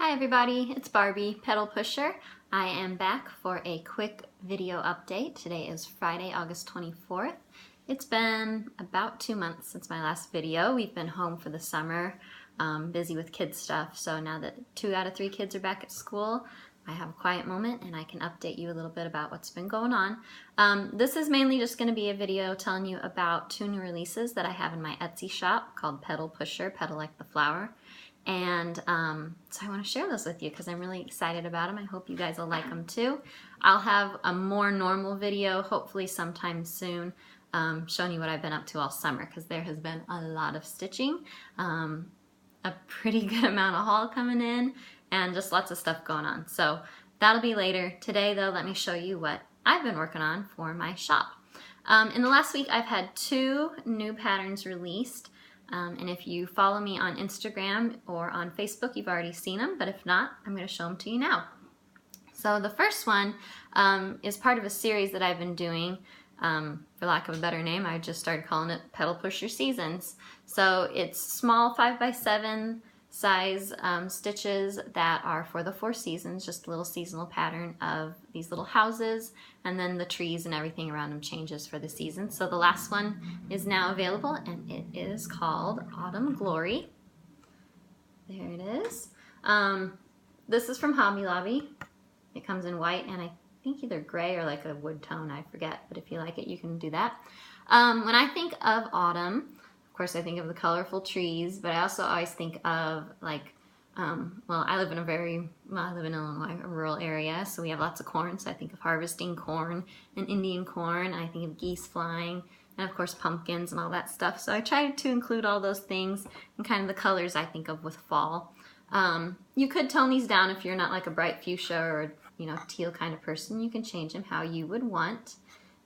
Hi everybody, it's Barbie, Petal Pusher. I am back for a quick video update. Today is Friday, August 24th. It's been about 2 months since my last video. We've been home for the summer, busy with kids stuff. So now that 2 out of 3 kids are back at school, I have a quiet moment and I can update you a little bit about what's been going on. This is mainly just going to be a video telling you about 2 new releases that I have in my Etsy shop called Petal Pusher, petal like the flower. And so I want to share those with you because I'm really excited about them. I hope you guys will like them too. I'll have a more normal video hopefully sometime soon showing you what I've been up to all summer because there has been a lot of stitching, a pretty good amount of haul coming in, and just lots of stuff going on. So that'll be later. Today though, let me show you what I've been working on for my shop. In the last week I've had 2 new patterns released. And if you follow me on Instagram or on Facebook, you've already seen them, but if not, I'm going to show them to you now. So the first one is part of a series that I've been doing. For lack of a better name, I just started calling it Petal Pusher Seasons. So it's small 5x7 size stitches that are for the 4 seasons, just a little seasonal pattern of these little houses, and then the trees and everything around them changes for the season. So the last one is now available and it is called Autumn Glory. There it is. This is from Hobby Lobby. It comes in white and I think either gray or like a wood tone, I forget, but if you like it you can do that. When I think of autumn, of course I think of the colorful trees, but I also always think of like, well, I live in Illinois, a rural area, so we have lots of corn, so I think of harvesting corn and Indian corn. I think of geese flying, and of course pumpkins and all that stuff. So I try to include all those things and kind of the colors I think of with fall. You could tone these down if you're not like a bright fuchsia or teal kind of person. You can change them how you would want.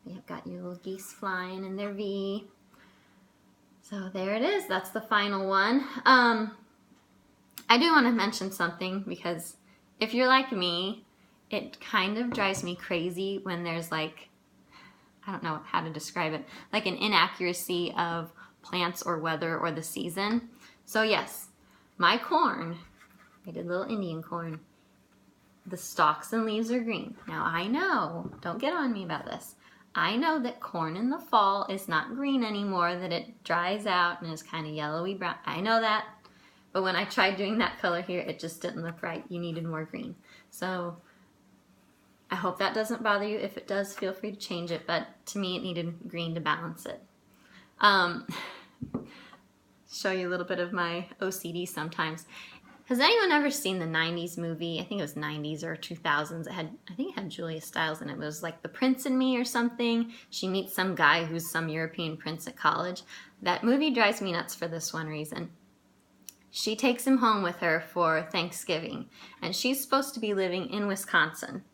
You've got your little geese flying in their V. So there it is. That's the final one. I do want to mention something because if you're like me, it kind of drives me crazy when there's like, I don't know how to describe it, like an inaccuracy of plants or weather or the season. So yes, my corn, I did little Indian corn. The stalks and leaves are green. Now I know, don't get on me about this. I know that corn in the fall is not green anymore, that it dries out and is kind of yellowy brown. I know that, but when I tried doing that color here, it just didn't look right. You needed more green. So I hope that doesn't bother you. If it does, feel free to change it, but to me it needed green to balance it. Show you a little bit of my OCD sometimes. Has anyone ever seen the 90s movie? I think it was 90s or 2000s. I think it had Julia Stiles in it. It was like The Prince and Me or something. She meets some guy who's some European prince at college. That movie drives me nuts for this one reason. She takes him home with her for Thanksgiving, and she's supposed to be living in Wisconsin.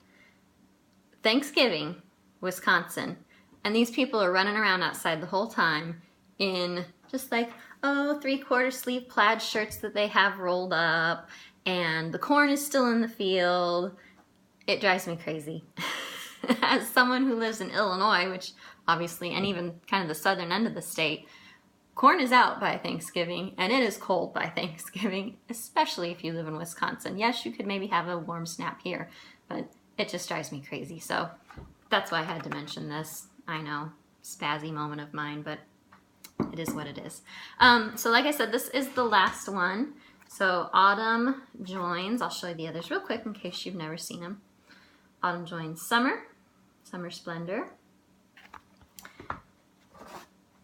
Thanksgiving, Wisconsin. And these people are running around outside the whole time in just like, 3/4 sleeve plaid shirts that they have rolled up, and the corn is still in the field. It drives me crazy. As someone who lives in Illinois, which obviously, and even kind of the southern end of the state, corn is out by Thanksgiving, and it is cold by Thanksgiving, especially if you live in Wisconsin. Yes, you could maybe have a warm snap here, but it just drives me crazy. So that's why I had to mention this. I know, spazzy moment of mine, but it is what it is. So like I said, this is the last one. So autumn joins, I'll show you the others real quick in case you've never seen them. Autumn joins summer, summer splendor,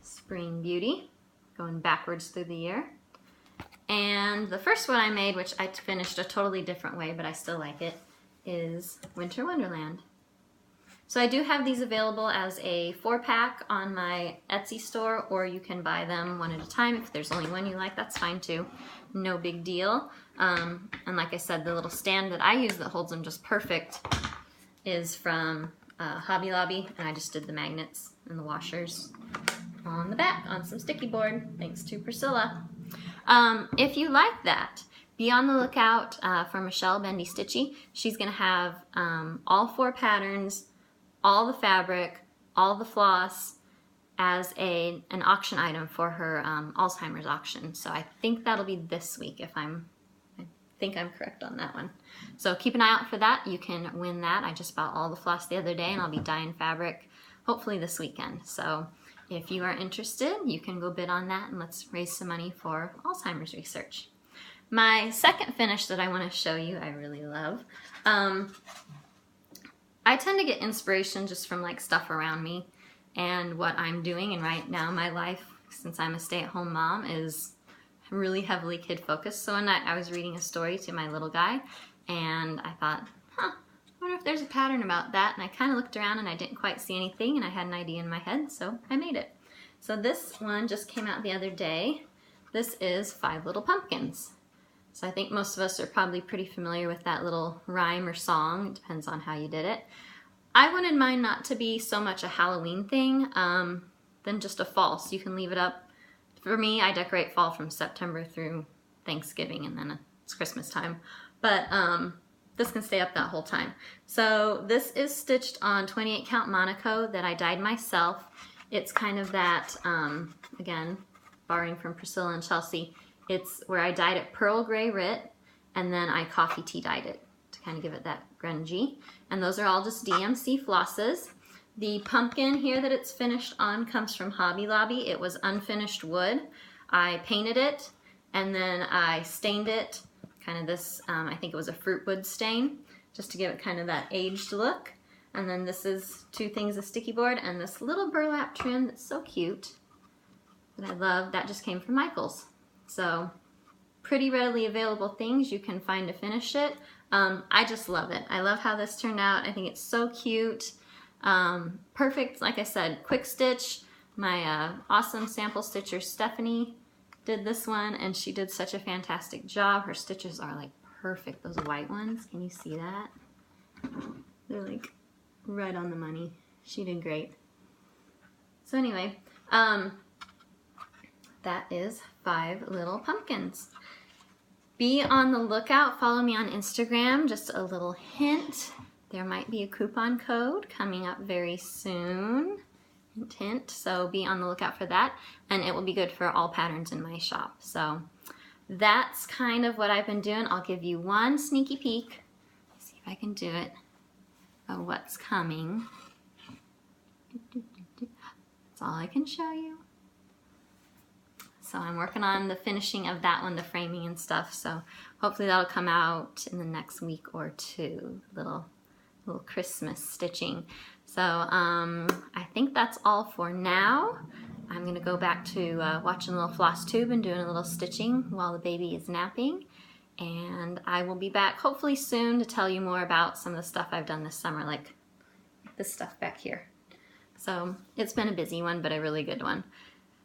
spring beauty, going backwards through the year. And the first one I made, which I finished a totally different way, but I still like it, is Winter Wonderland. So I do have these available as a 4-pack on my Etsy store, or you can buy them one at a time. If there's only one you like, that's fine too. No big deal. And like I said, the little stand that I use that holds them just perfect is from Hobby Lobby, and I just did the magnets and the washers on the back on some sticky board, thanks to Priscilla. If you like that, be on the lookout for Michelle Bendy Stitchy. She's going to have all 4 patterns, all the fabric, all the floss as an auction item for her Alzheimer's auction. So I think that'll be this week if I'm think I'm correct on that one. So keep an eye out for that. You can win that. I just bought all the floss the other day and I'll be dyeing fabric hopefully this weekend. So if you are interested, you can go bid on that and let's raise some money for Alzheimer's research. My second finish that I want to show you, I really love. I tend to get inspiration just from like stuff around me and what I'm doing, and right now my life, since I'm a stay-at-home mom, is really heavily kid focused. So one night I was reading a story to my little guy and I thought, I wonder if there's a pattern about that, and I kind of looked around and I didn't quite see anything, and I had an idea in my head, so I made it. So this one just came out the other day. This is 5 Little Pumpkins. So I think most of us are probably pretty familiar with that little rhyme or song. It depends on how you did it. I wanted mine not to be so much a Halloween thing than just a fall, so you can leave it up. For me, I decorate fall from September through Thanksgiving, and then it's Christmas time. But this can stay up that whole time. So this is stitched on 28 count Monaco that I dyed myself. It's kind of that, again, borrowing from Priscilla and Chelsea, it's where I dyed it pearl gray rit, and then I coffee tea dyed it to kind of give it that grungy. And those are all just DMC flosses. The pumpkin here that it's finished on comes from Hobby Lobby. It was unfinished wood. I painted it, and then I stained it, kind of this, I think it was a fruit wood stain, just to give it kind of that aged look. And then this is 2 things of sticky board, and this little burlap trim that's so cute that I love, that just came from Michael's. So pretty readily available things you can find to finish it. I just love it. I love how this turned out. I think it's so cute. Perfect, like I said, quick stitch. My awesome sample stitcher Stephanie did this one, and she did such a fantastic job. Her stitches are like perfect. Those white ones, can you see that? They're like right on the money. She did great. So anyway, that is 5 Little Pumpkins. Be on the lookout. Follow me on Instagram. Just a little hint. There might be a coupon code coming up very soon. Hint, hint. So be on the lookout for that. And it will be good for all patterns in my shop. So that's kind of what I've been doing. I'll give you one sneaky peek. See if I can do it. Of what's coming. That's all I can show you. So I'm working on the finishing of that one, the framing and stuff. So hopefully that'll come out in the next week or 2. Little Christmas stitching. So I think that's all for now. I'm gonna go back to watching a little Flosstube and doing a little stitching while the baby is napping. And I will be back hopefully soon to tell you more about some of the stuff I've done this summer, like this stuff back here. So it's been a busy one, but a really good one.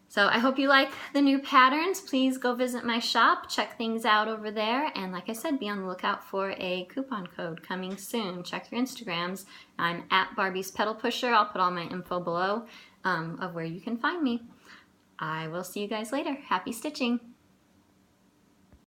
So I hope you like the new patterns. Please go visit my shop, check things out over there, and like I said, be on the lookout for a coupon code coming soon. Check your Instagrams. I'm at Barbie's Petal Pusher. I'll put all my info below of where you can find me. I will see you guys later. Happy stitching!